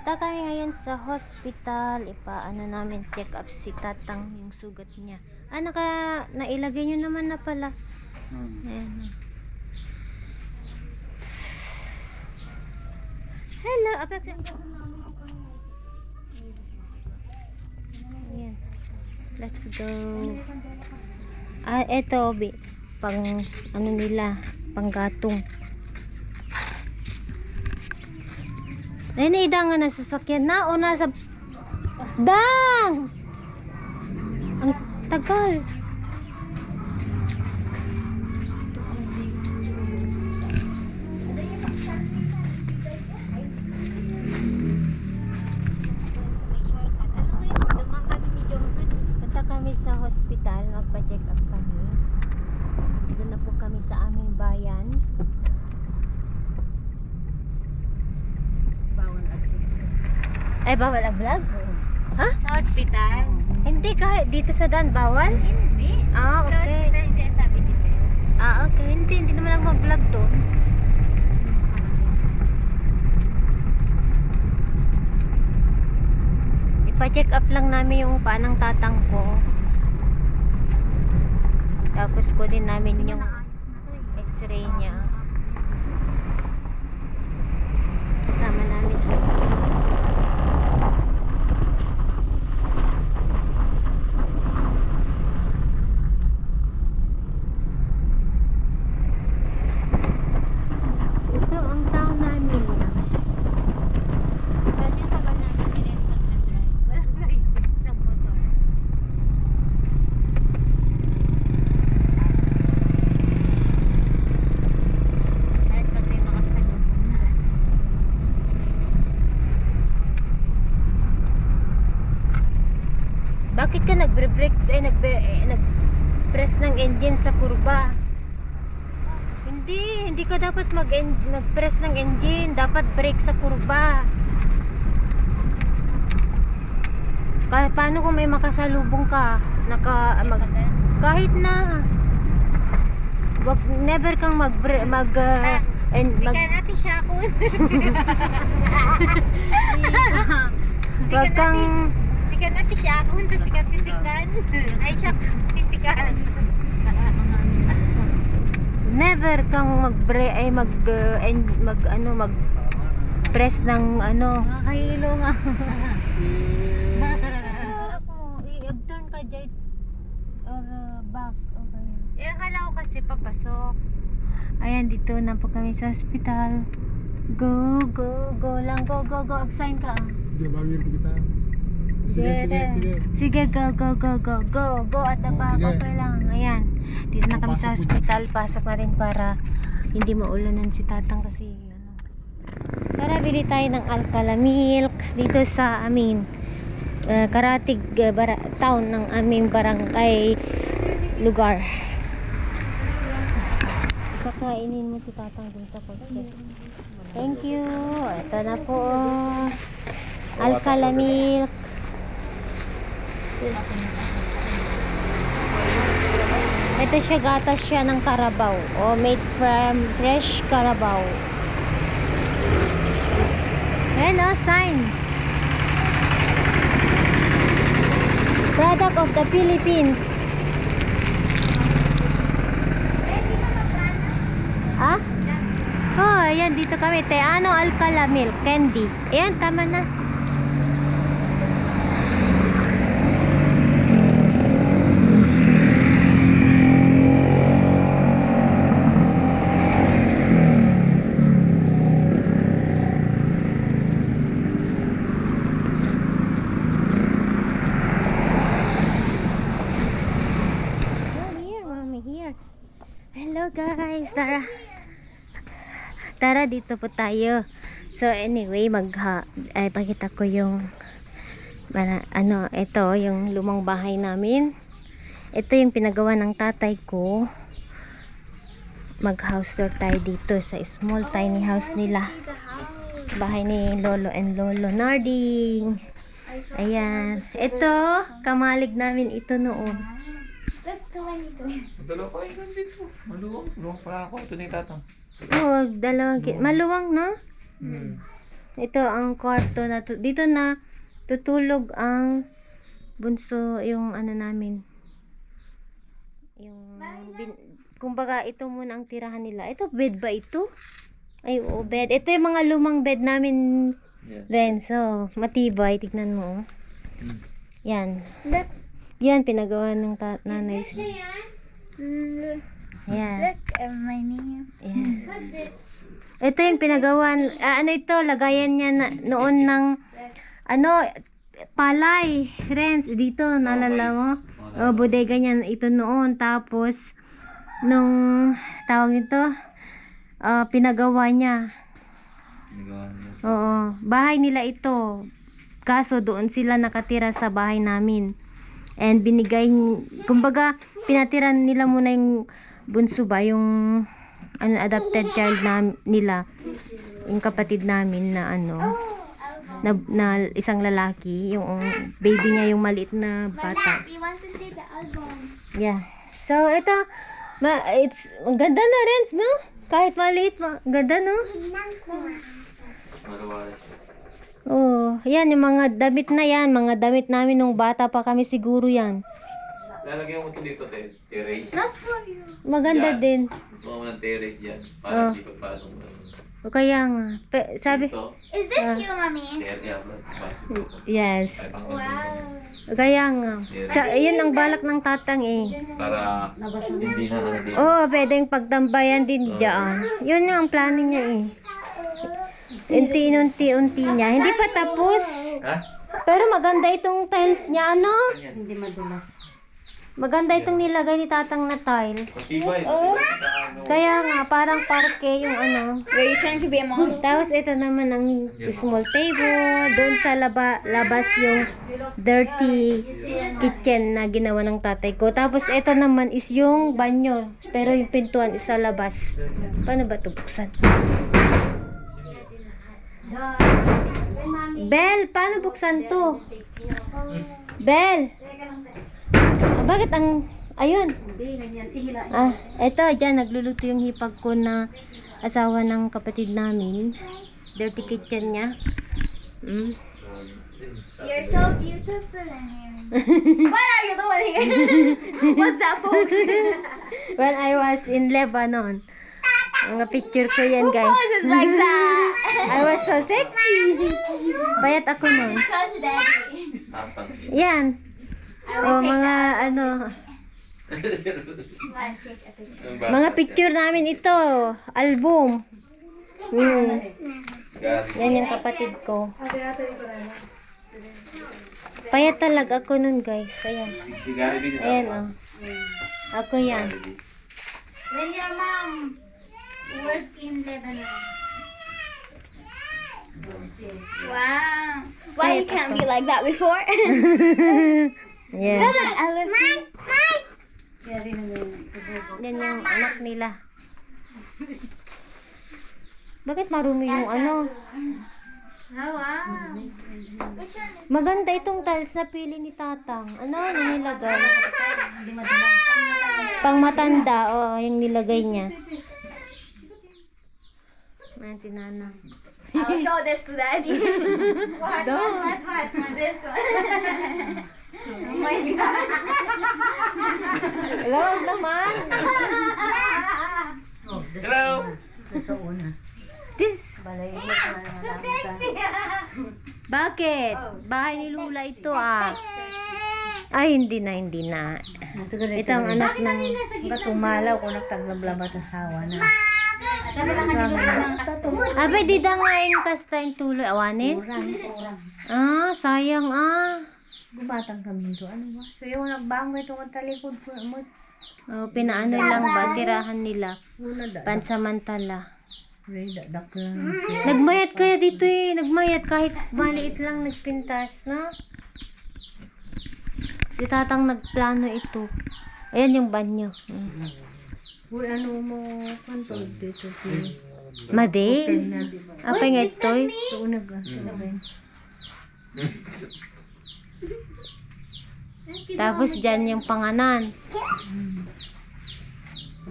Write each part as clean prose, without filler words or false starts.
Punta kami ngayon sa hospital. Ipaano namin check up si tatang yung sugat niya. Nailagay nyo naman na pala. Ayan. Hello, ayan. Let's go. Eto, pang ano nila, panggatong. Dang nga nasa sasakyan na o nasa Dang! Ang tagal. Punta kami sa hospital, magpa-check up kami. Doon na po kami sa aming bayan. Ay, bawal ang vlog? Ha? Sa hospital? Hindi, kahit dito sa Dan, bawal? Hindi. Ah, okay. Sa hospital, hindi sabi dito. Okay. Hindi naman ako mag-vlog doon. Ipa-check up lang namin yung paa ng tatang ko. Tapos ko din namin yung x-ray niya. Kasama namin ang bakit ka nagbre-brake nag-press ng engine sa kurba? Hindi ka dapat mag-press ng engine, dapat brake sa kurba. Paano kung may makasalubong ka? Kahit na never kang Sika natin siya ako. wag kang Sikan natin siya ako. Sikat tisikan. Ay siya tisikan. never kang mag-press ng ano. Nakahilo nga. I-turn ka dyan or back. Okay. Akala ko kasi papasok. Ayan, dito na po kami sa hospital. Go lang. Go. Agsign ka. Sige, bagay kita. Sige, go at the back. Sige. Okay lang. Ayan. Dito na kami sa hospital. Pasok na rin para hindi maulanan si tatang kasi ano. Tara, bili tayo ng Alcala milk dito sa amin. Karatig town ng aming barangay lugar. Kakainin mo si tatang dun sa kotse. Thank you. Ito na po. Alcala milk. Ito siya, gatas siya ng Carabao. Made from fresh Carabao. Ayan o, sign. Product of the Philippines. Ayan, dito kami. Teano Alcala milk candy. Ayan, tama na. Hello guys, tara dito po tayo. So anyway, pakita ko yung ito yung lumang bahay namin. Ito yung pinagawa ng tatay ko. Mag-house tour tayo dito sa small tiny house nila. Bahay ni Lolo and Lolo Narding. Ayan. Ito, kamalig namin ito noon. Dalawa pa yun dito. Maluwang pa ako. Ito na yung tatang. Maluwang, no? Ito ang kwarto na dito na tutulog ang bunso, yung ano namin. Yung kumbaga ito muna ang tirahan nila. Ito bed ba ito? Ay, oo, bed. Ito yung mga lumang bed namin rin. So, matibay. Tignan mo. Yan. Yan, pinagawa ng nanay. Yan. Look at my name. Yan. Ito yung pinagawan. Ano ito? Lagayan niya noon ng palay. Rens, dito, nalala mo? Bodega niya ito noon. Tapos, nung tawag ito, pinagawa niya. Oo. Bahay nila ito. Kaso doon sila nakatira sa bahay namin. And binigay, kumbaga, pinatira nila muna yung bunso ba, yung adopted child nila, yung kapatid namin na na isang lalaki, yung baby niya, yung maliit na bata. We want to see the album. Yeah. So, ito, ang ganda na rin, no? Kahit maliit, ganda, no? Oh, yan, yung mga damit na yan, mga damit namin nung bata pa kami siguro yan. Lalagyan mo ito dito, terrace. Maganda Yan. din. Oo, ng terrace yan. Para hindi pagpasok mo. O kaya nga, sabi, Ito, Is this you, mommy? terrace yan. yes. Wow. Kaya nga. Yun ang balak ng tatang eh. Para hindi na dito. Oo, pwedeng pagtambayan din diyan. Yun yung plano niya eh. Unti-unti niya. Hindi pa tapos. Ha? Pero maganda itong tiles niya, ano? Hindi Maganda itong nilagay ni tatang na tiles. Matibay. Kaya nga, parang parke yung ano. Were you trying to be a mom? Tapos ito naman ang small table. Doon sa labas yung dirty kitchen na ginawa ng tatay ko. Tapos ito naman is yung banyo. Pero yung pintuan is sa labas. Paano ba ito buksan? Bel, paano buksan to? Bel! Bakit ang... Ayun. Eto, dyan, nagluluto yung hipag ko na asawa ng kapatid namin. Dirty kitchen niya. You're so beautiful in here. What are you doing here? What's that, folks? When I was in Lebanon. Mga picture ko yan, guys. Poses like that. I was so sexy. Bayat ako nun. Trust daddy. Yan. O, mga ano... Mga picture namin ito. Album. Yan yung kapatid ko. Payat talaga ako nun, guys. Ayan. Ayan, o. Ako yan. When your mom worked in Lebanon. Wow. Why you can't be like that before? Yes. I love you. Yan yung anak nila. Bakit marumi yung ano? Oh, wow. Maganda itong tiles na pili ni tatang. Ano nilagay? Pang matanda. O, yung nilagay niya. Ayan si Nana. I'll show this to daddy. What? This one. Oh my God. Hello, naman. Hello! This, So sexy. bakit? Bahay ni Lula ito ah. Ay, hindi na. Ito ang anak ng... Tumalaw ko nagtaglablabat asawa na. Abay, di da nga yung kasta yung tuloy. Awanin? Ah, sayang ah. Gumatang kami doon. Ano ba? So yung nagbango itong talikod ko. Oh, pinaano lang ba? Tirahan nila. Una da. Pansamantala. Dadak lang. Nagmayat kaya dito eh. Nagmayat kahit maliit lang nagpintas, no? Si tatang nagplano ito. Ayan yung banyo. Uy, ano mo kanto dito si Made? Apa nga ito? so nag Tapos dyan yung panganan.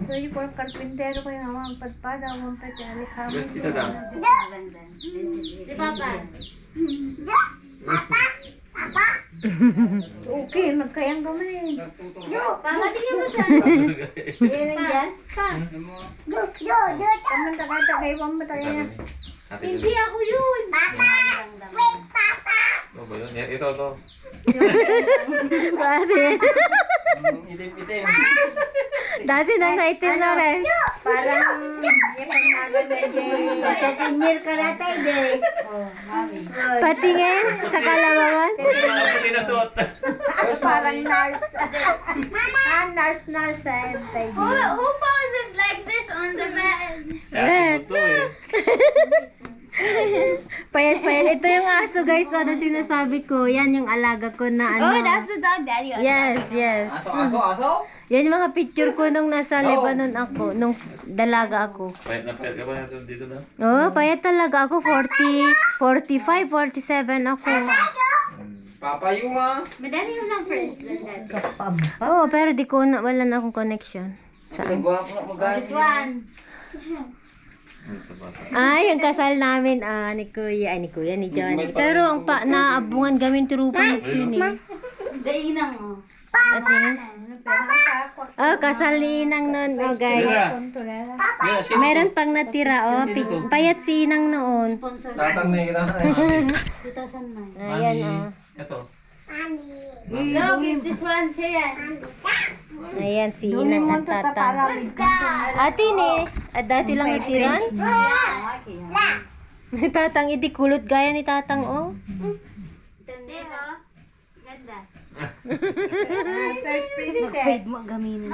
Pwede ko ang karpintero ko yung hawang padpada, hawang pati Gusto dito lang. Di Papa. Okay, magkayang gamay. Papa, tingnan mo siya. Yan ang yan. Kaman tagay-tagay, wang matagay na. Hindi ako yun. Papa! Wait, Papa! Ano ba yun? Ito. Bakit? Itim-itim. Dati na kaitim na rin. Parang yan ang nagan na Jay. Sa tinyir ka na tayo, Jay. Patingin sa kalabawan. Ano pinasuot? Parang nurse. Nurse tayo. Who poses like this on the bed? Sa ating buto eh. Payat. Ito yung aso guys. Ano sinasabi ko? Yan yung alaga ko na ano. Oh, that's the dog daddy. Yes. Aso? Yan yung mga picture ko nung nasa Lebanon ako. Nung dalaga ako. Payat na payat ka ba natin dito na? Oh, payat talaga ako. 40, 45, 47 ako. Papayo nga. Madami yung lang friends than that. Oo, pero di ko na, wala na akong connection. Saan? Gwapo na magaling. This one. Ay, yung kasal namin, ni Kuya, ni Johnny. Pero ang naabungan gamin turupan yun eh. Dainang mo. At yun. Oh, kasal ni Inang nun, oh guys. Meron pang natira, oh. Payat si Inang noon. Sponsor. Tatang na kita na. 2009. Ayan, oh. Ito. Look, is this one siya. Ayan, si Inang at Tatang. Who's that? Ate ni, dati lang itiran. Tatang, iti kulot gaya ni Tatang, oh. Dito. Ganda. First princess. mo gamin.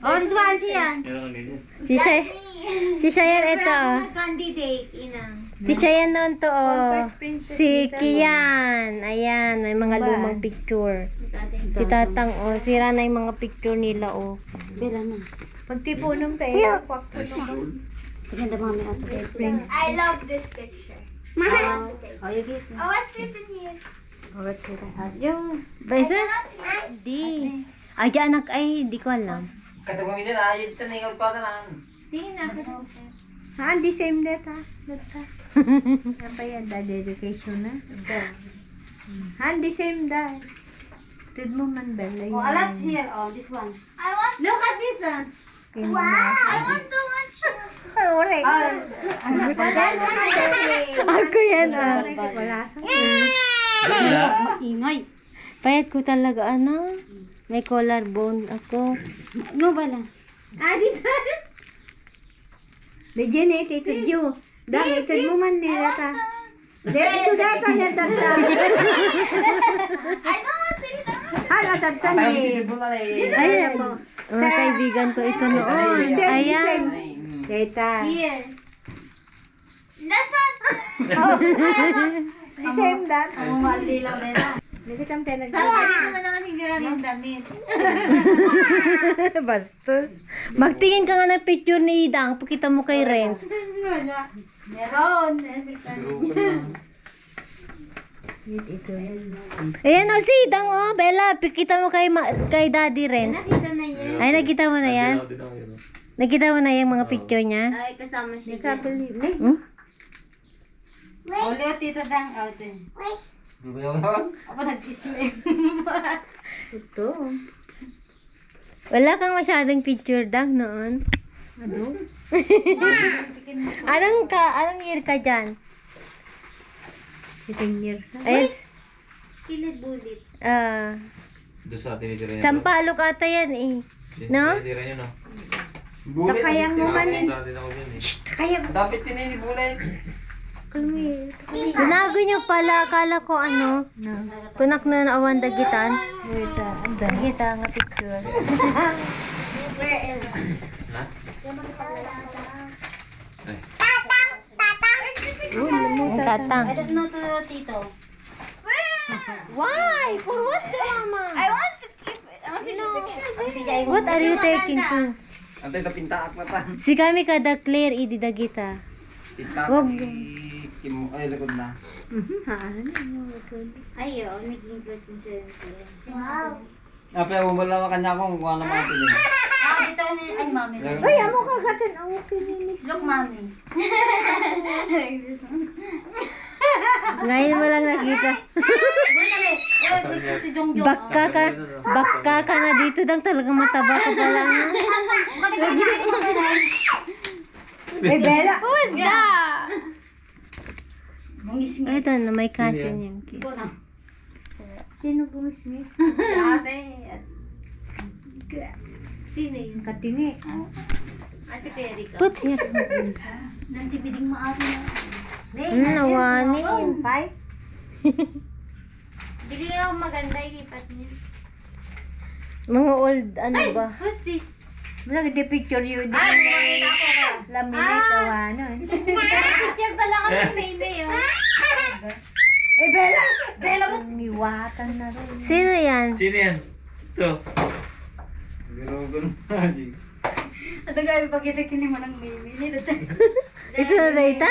Oh, this one siya. Yan ang nila. Si Shayan, ito, oh. Candidate, inang. Si Shayan noon to, oh. First princess. Si Kian. Ayan, may mga lumang picture. Si Tatang, oh. Sira na yung mga picture nila, oh. Pagtipunong tayo. Kwakto I love this picture. Oh, what's this in here? Baisa? Di. Ay, anak, ay, di ko alam. Katagami din ah. Yung taningod pa na. Tingin na. Di same data. Apa yan? Dedication na. Di same da. Tid mo man ba? Oh, I like here. Oh, this one. Look at this one. Wow! I want to watch you. Alright. That's my favorite. Ako yan, ah. Wala sa. Ingay. Payat ko talaga, ano? May collarbone ako. No bala. This one. The genetic itid you. Dahil itid mo man nila ta. Dahil sudata niya tata. I don't want to see that. Tata ni. Ayan mo. Mga kaibigan ko ito noon. Ayan. Data. Here. That's not. The same that. Mali lang nila. Hindi kitang Hindi pinag- naman naman siguro ng damit. Bastos. Magtingin ka nga ng picture ni Idang. Pakita mo kay Renz. Meron. Ito yan. Ayan o, si Idang o. Bella, pakita mo kay Daddy Renz. Nakita na yan. Ay, nakita mo na yan? Nakita mo na yung mga picture niya? Ay, kasama Hindi siya. ka believe. Eh, Hmm? Ulit, tita dang out eh. Ako nag-isip. ito. Wala kang masyadong picture, Dang, noon. Ano? Anong year ka dyan? 10 years na. Ay, Kilid bulit. Doon sa tinitira niya. Sampalok ata yan eh. No? Tinitira niyo, no? Takayang mo man yun. Dati na ako dyan eh. Kaya Dapat tinini bulay. kalmi. Tinago nyo pala, akala ko ano, No. kunak na naawan dagitan. Wait, anda. Dagita nga picture. Where is it? Na? Ay. Ang tatang. I don't know to Tito. Why? For what, mama? I want to keep it. I want to take picture. What are you taking to? Antay na pintaak na ta. Si kami kada clear, idi dagita. Pintaak Wag. ni Kim. Ay, likod na. Ayo, naging good. Wow. Pero wala kanya kung kuha naman natin eh. Ah, dito Mommy. Ay, mommy. Ay, amo kagatan ang kininis. Look, mommy. Ngayon mo lang nakita. Bakka ka na dito dang talagang mataba ka pala. Eh, Bella. Who's that? Ito na, may cousin yung kid. Sino bumismi? Sino yun? Katingi. Ate Perica. Put here. Nanti biling maaari na. Nawanin. Pai? Bili ako maganda, ilipat niya. Mga old, ano ba? Who's this? Wala di picture yun. Makita ko ka. Laminate kawano. Picture pala kami ni Maymay, oh. Eh, Bella. Bella, mo. Iwatan na rin. Sino yan? Sino yan? Ito. Ginugun na. At ang gabi pagkita kini mo ng Maymay. Isa na data?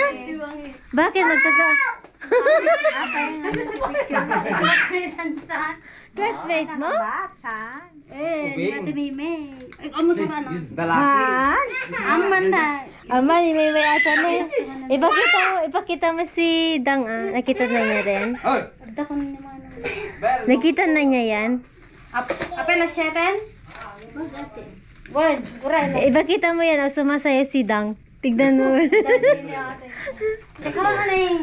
Bakit nagtaga? Apa yung picture? Classmate mo? Bata. Eh, Ubing. di Ate Maymay. Ay, amo sa ano? Dalaki. Han? Aman na. Ama, ni may ata na yun. Ipakita mo si Dang, ah. Nakita na niya rin. Oy! Abda ko na naman. Bel! Nakita na niya yan. Apa na siyeten? Bon, uray na. Ipakita mo yan, oh, sumasayo si Dang. Tignan mo. Dali ni ate. Teka lang na eh.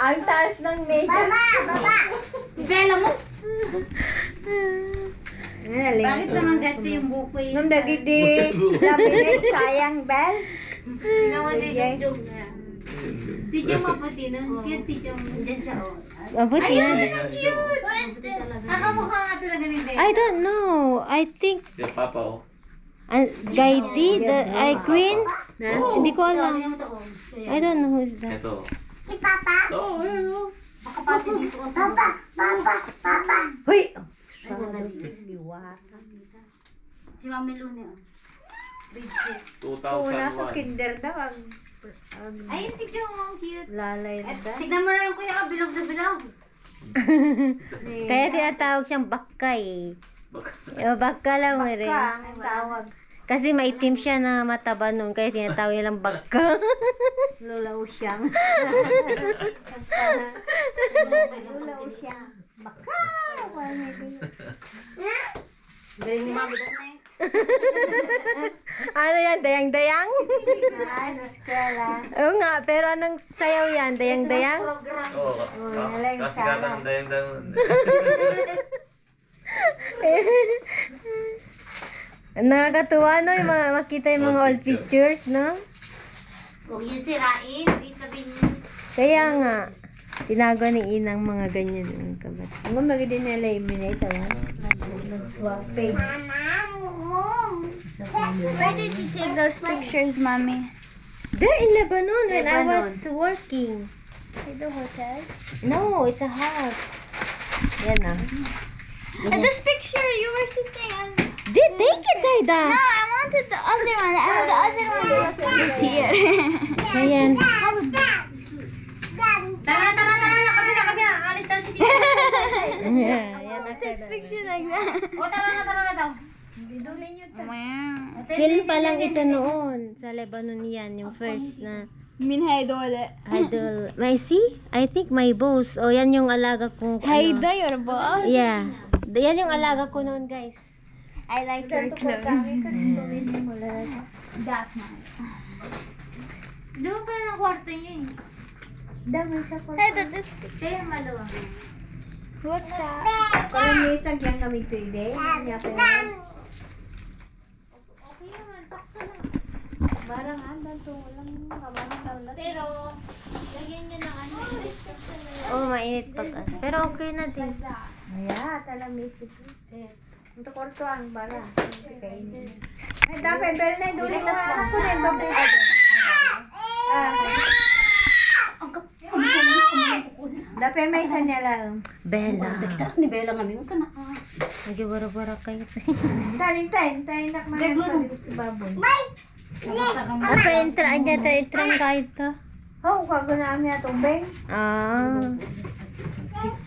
Ang taas ng makeup. Bella mo. Bakit Bakit naman ganito yung buko yun? Nung dagidi, laminate sayang, Bel. Naman si Jung na. Si Jung maputi na. Cute si Jung. Diyan siya, oh. Mabuti na. Cute! Nakamukha nga talaga ni Bella. I don't know. I think Yung papa, oh. Gaiti, Queen. Na? Hindi ko alam. I don't know who's that. Ito. Ito, ayan, oh. Baka pati dito ko sa Hoy! Liwatan. Si Mami Lune, oh. Grade 6. Una ko 2001. kinder daw ang Ayun si Jung, ang cute. lalay At da. tignan mo na yung kuya, bilog na bilog. Kaya tinatawag siyang bakka eh. Bakka lang mo rin. Baka ang tawag. Kasi maitim siya na mataba nun, kaya tinatawag nilang bakka. Lola Usyang. Lola Usyang. Baka! Galing ni Mami Dok na eh. Ano yan? Dayang-dayang? Ay, naskala. Oo nga, pero anong sayaw yan? Dayang-dayang? Program. Oo, nalang kasi sana. kata ng dayang-dayang. Nakakatuwa no, yung mga, makita yung mga old pictures, no? Huwag yung sirain, itabi niyo. Kaya nga, tinago ni Inang mga ganyan yung kabat. Ang magiging na-eliminate, page. Where did you take those pictures, Mommy? There in Lebanon when I was Lebanon. working. In the hotel? No, it's a house. Yan na. And this picture, you were sitting on... Take it, Daida. No, I wanted the other one. And the other one was here. Ayan. Tara na, kabila. Alis daw si Tita. Yeah, yan na. Takes picture like that. O, tara na daw. Idulin nyo ito. Film pa lang ito noon. Sa Lebanon yan, yung first na Min Haidole. idol. May see? I think my boss. O, yan yung alaga kong ano. your boss? Yeah. Yan yung alaga ko noon, guys. I like your Tanto ko clothes. kami kasi tuloy mo lang. That's nice. Di ba pala ng kwarto niyo eh? Dami sa ko. Hey, that is... Kaya maluwang. What's that? Kalamisag yan kami today. Niya ko. Okay naman, sakto lang. Barang andan to. Walang kamarang tawlat. Pero, lagyan niyo ng ano, description na yan. Oh, mainit pag ano. Pero okay na din. Ayan, talamisig. Untuk korto ang bara. Kainin. Ay, dapat bel na. Duli mo anak ko rin. Dapat may isa niya lang. Bella. Ni Bella nga, minun ka na ka. Nagyabara-bara kayo. Tayin nak mana sa baboy. Apa entra aja entrang kahit to. Oh, kaguna namin atong beng. Ah.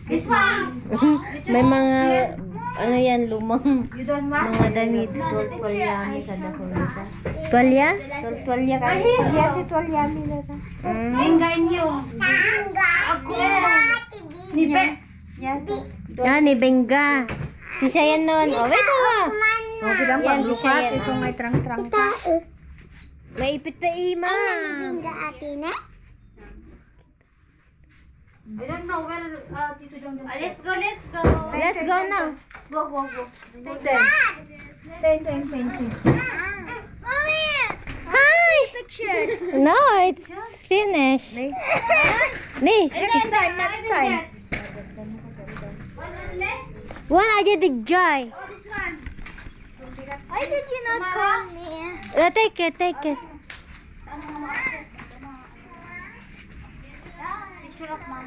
This one! Ito May mga, ano yan, lumang mga damit. Tuwalyami sa dako nito. Tuwalya? Tuwalya ka. Tuwalya si tuwalyami na ta. Yan, ni Benga. Si Shayan nun. O, wait ha. O, kidang Yan, si pagbukas. Shayan. Ito may trang-trang ka. Maipit na ima. I don't know where Tito John is. Let's go, let's go. Let's go now. Go, go, go. Ten. Hi! No, it's finished. Nish. Next time. One I did joy. Oh, this one. Why did you not call me? Take it. Picture of mom.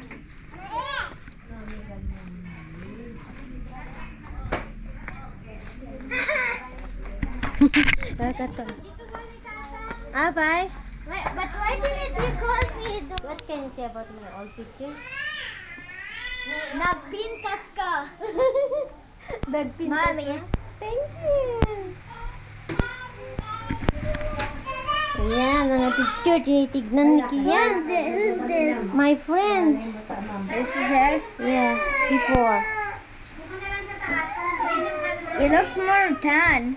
Bye. But why didn't you call me? What can you say about my old pictures? Nagpintas ka. Mami. Thank you. Ayan, mga picture. Tinitignan ni Kian. Who's this? My friend. This is her. Yeah, before. You look more tan.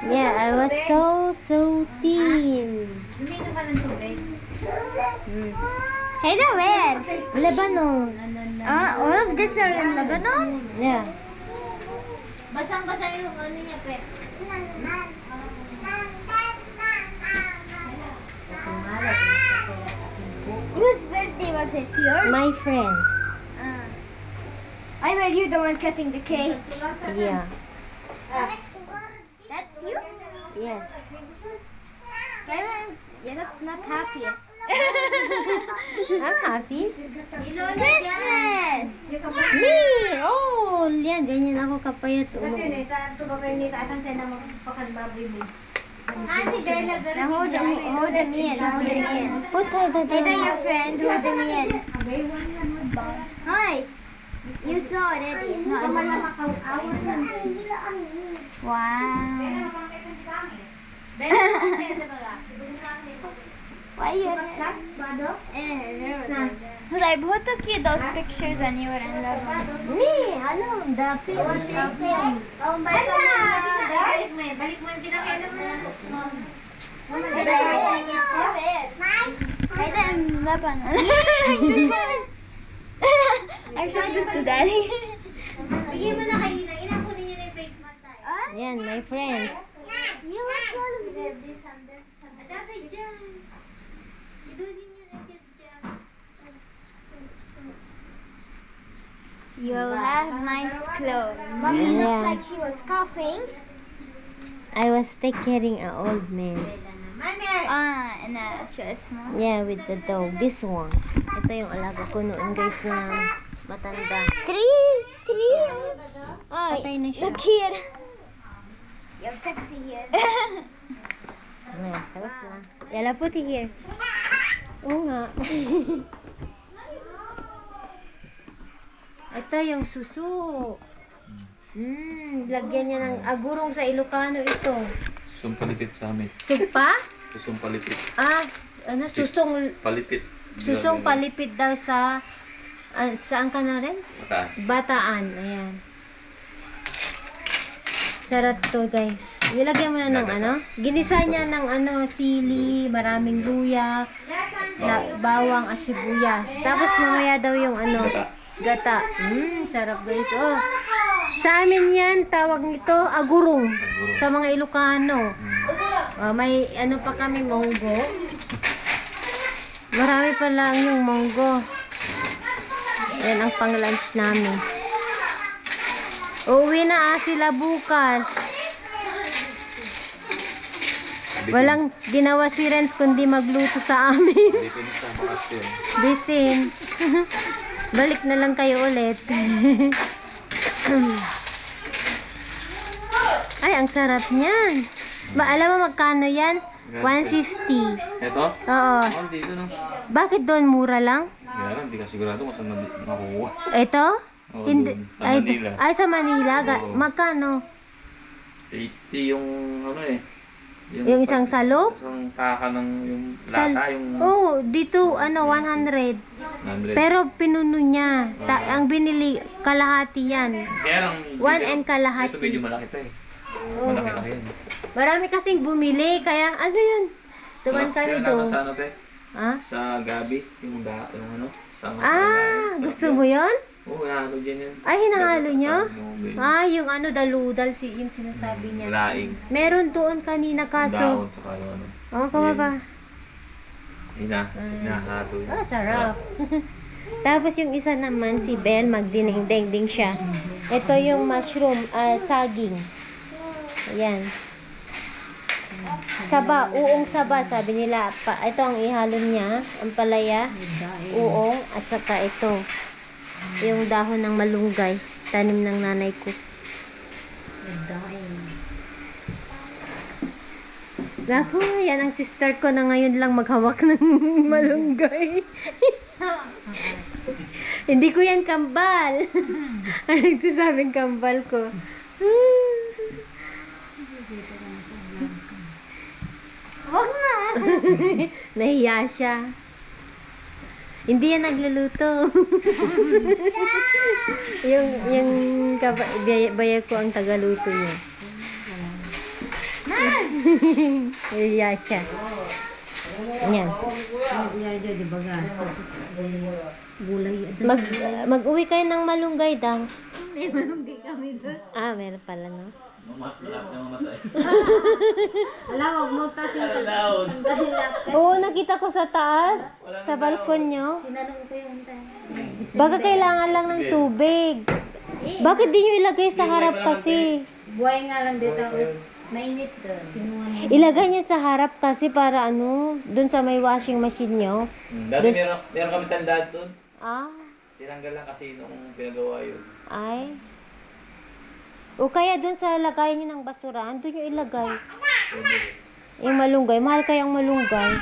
Yeah, I was so thin. Luminom ka ng tubig. Hey, now where? Lebanon. All of this are in Lebanon? Yeah. Basang-basa yung ano niya, pe. Whose birthday was it? Yours? My friend. I bet you the one cutting the cake. Yeah. That's you? Yes. Kevin, you look not happy. I'm happy. Christmas! Me! Oh, yan. Ganyan ako kapayat. Oh. Ate Bella, Now hold them in. Hold them in. Put her the Hey, there, your friend. Hold them in. Hi. You saw it already. Wow. Why you Like, who took you those pictures when you were in Lebanon? Me! Ano? The film. Balik mo yung pinakailan mo. I did in Lebanon. I showed this to Daddy. Bigyan mo na kay Nina. Inakunin niyo na yung face mask tayo. Yan, my friend. You look all of this. Dapat dyan. Idulin niyo na siya dyan. You have nice clothes. Mommy Yeah. looked like she was coughing. I was taking care of an old man. Manner! And just small. Yeah, with the dog. This one. Ito yung alaga ko noon, guys, na matanda. Three. Patay na siya. Look here. You're sexy here. Ayan, tapos na. Yala, put it here. Oo nga. Ito yung susu. Lagyan niya ng agurong sa Ilocano ito. Sumpalipit sa amin. Sugpa? Sumpalipit. Susong Palipit. susong palipit daw sa saan ka na rin? Mata. Bataan. Ayan. Sarap to, guys. Nilagyan mo na ng ano? Ginisa niya ng ano, sili, maraming luya, bawang at sibuyas. Tapos mamaya daw yung ano, gata. Sarap, guys. Oh. Sa amin yan, tawag nito agurong. Sa mga Ilocano. May ano pa kami, monggo. Marami pa lang yung monggo. Yan ang pang-lunch namin. Uuwi na sila bukas. Walang ginawa si Renz kundi magluto sa amin. Bitin sa makasyon. Bisin. Balik na lang kayo ulit. Ay, ang sarap niyan. Alam mo magkano yan? 150. Ito? Oo. Oh, dito no. Bakit doon mura lang? Kaya lang, hindi ka sigurado kung saan makukuha. Ito? Oo, Hindi. dun, sa Manila. Ay, sa Manila. Oo. Magkano? 80 yung ano eh. Yung isang salop? Isang kaka ng yung lata, yung Oh, dito, 100. 100. Pero pinuno niya. Ang binili, kalahati yan. Kaya lang, 1 and kalahati. ito medyo malaki to eh. Oo. Malaki-laki yan. Marami kasing bumili, kaya ano yun? Tuman Sarap kami yun, doon. Sa ano te? Ah? Sa gabi, yung ano? Sa Gusto mo yun? Oo, ano dyan yan. Ay, hinahalo Sa nyo? ano, Ah, yung ano, daludal, yung sinasabi niya. laing. Meron doon kanina kaso. Daon, tsaka yung ano. Oh, kama ba? Hinahalo yun. Ah, sarap. Tapos yung isa naman, si Belle, magdineng-deng siya. Ito yung mushroom, saging. Ayan. Saba, uong saba, sabi nila. Ito ang ihalo niya, ang palaya, uong, at saka ito. Yung dahon ng malunggay, tanim ng nanay ko. Naku, yan ang sister ko na ngayon lang maghawak ng malunggay. Hindi ko yan kambal. Ano ito sabing kambal ko? Wag na. Nahiya siya. Hindi yan nagluluto. yung bayay ko ang tagaluto niya. Nahiya siya. Yan. Mag-uwi kayo ng malunggay daw. May malunggay kami doon. Ah, meron pala, no? Malapit na mamatay. Alam, huwag mo tasin ka. Oo, nakita ko sa taas. Sa balkon nyo. Tinanong ko yung tayo. Baka kailangan lang ng tubig. Bakit di nyo ilagay sa harap kasi? Buhay nga lang dito. Mainit doon. Kinuha mo. Ilagay nyo sa harap kasi para ano, dun sa may washing machine nyo. Dati meron kami tandaan doon. Ah, Tinanggal lang kasi nung pinagawa yun. ay. O kaya dun sa lagayan nyo ng basurahan, dun nyo ilagay. Yung malunggay, mahal kayang malunggay.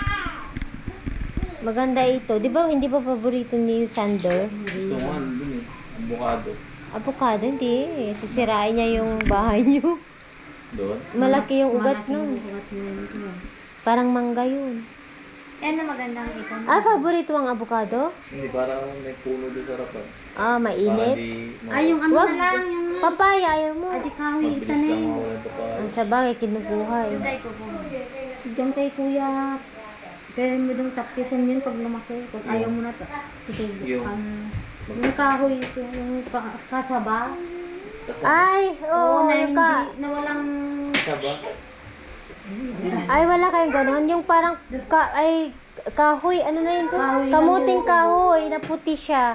Maganda ito. Di ba, hindi ba paborito ni Sander? Ito nga, dun eh. Avocado. Avocado, hindi. Sisirain niya yung bahay nyo. Doon. Malaki yung ugat nun. Parang mangga yun. Yan na magandang ikon. Ah, paborito ang avocado? Hindi, parang may puno doon sa harapan. Ah, Para mainit. di Yung ano Wag, na lang, yung papaya, ayaw mo. kahoy mabilis lang tanim. mawala ito pa. Ang sabagay, kinubuhay. Tayo ko po. Diyan kay kuya. Pwede mo dong taktisan yun pag lumaki. Kung ayaw mo na to. Yung kahoy, yung kasaba. Ay, oo, na walang... Saba? Ay, wala kayong ganon. Yung parang, kahoy, ano na yun? Kamuting kahoy, na puti siya.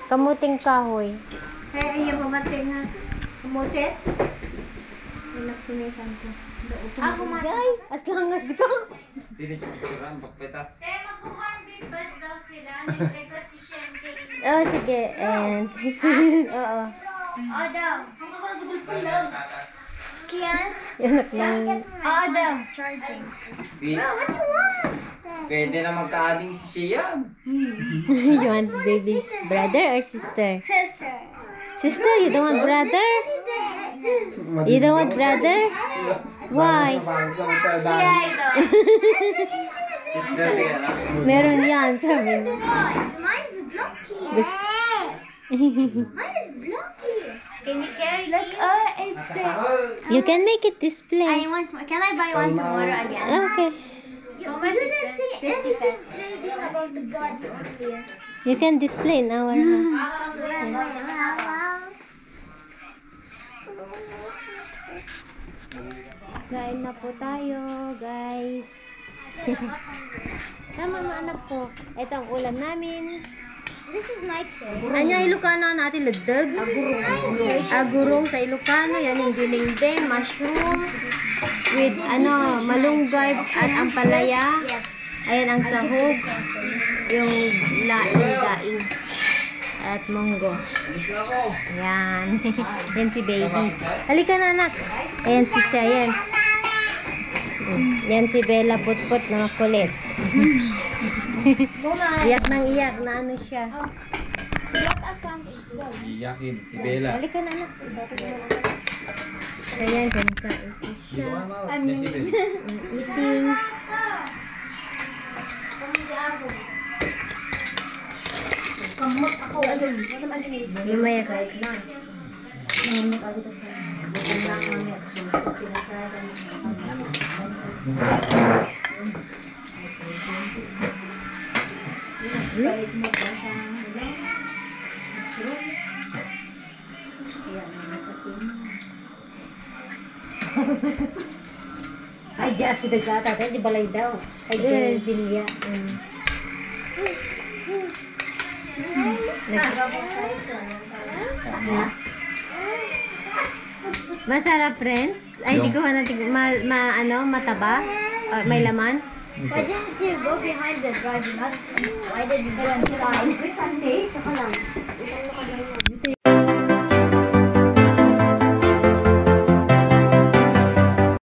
Kamuting kahoy. Kaya ayaw pamati nga. Kamote. Pinagpunitan ko. Ako magay, as long as ko. Hindi niyo pagkakaan, bakpeta. Kaya mag-warming bus daw sila. Nag-record si Shenke. Oh, sige. And, oo. Oo daw. Kian? Yanak lang. Oo daw. Charging. Pwede na magka-ading si Sian. You want baby's brother or sister? Sister. Sister, you don't want brother? You don't want brother? Why? Yeah, ito. Sister din, ha? Meron yan, sabi niya. Mine's blocky. Bas- Mine is blocky. Can you carry like it's You can make it display. can I buy one tomorrow again? Okay. You didn't say anything trading about the body earlier. You can display in our house. Kain na po tayo, guys. Tama mga anak ko. Ito ang ulam namin. This is my chair. Anya Ilocano natin lagdag? Agurong sa Ilocano. Yan yung dinengdeng, mushroom with malunggay at ampalaya. Ayan ang sahog. Yung daing at munggo. Ayan. Yan si baby. Halika na anak. Ayan si siya yan. Yan si Bella Putput na makulit. Iyak nang iyak na ano siya. Iyakin. Si Bella. Balik ka na, anak. Ayan, ganito. Di ba nga I'm Decibel? Eating. Kamot ako. Lumaya ka. Ay, Diyas, si Dagsata. Di balay daw. Ay, Eh. Bilya. Masarap, friends? Ay, hindi ko natin, mataba? May laman? Why didn't you go behind the driver? Why did you go inside? Wait, saka lang.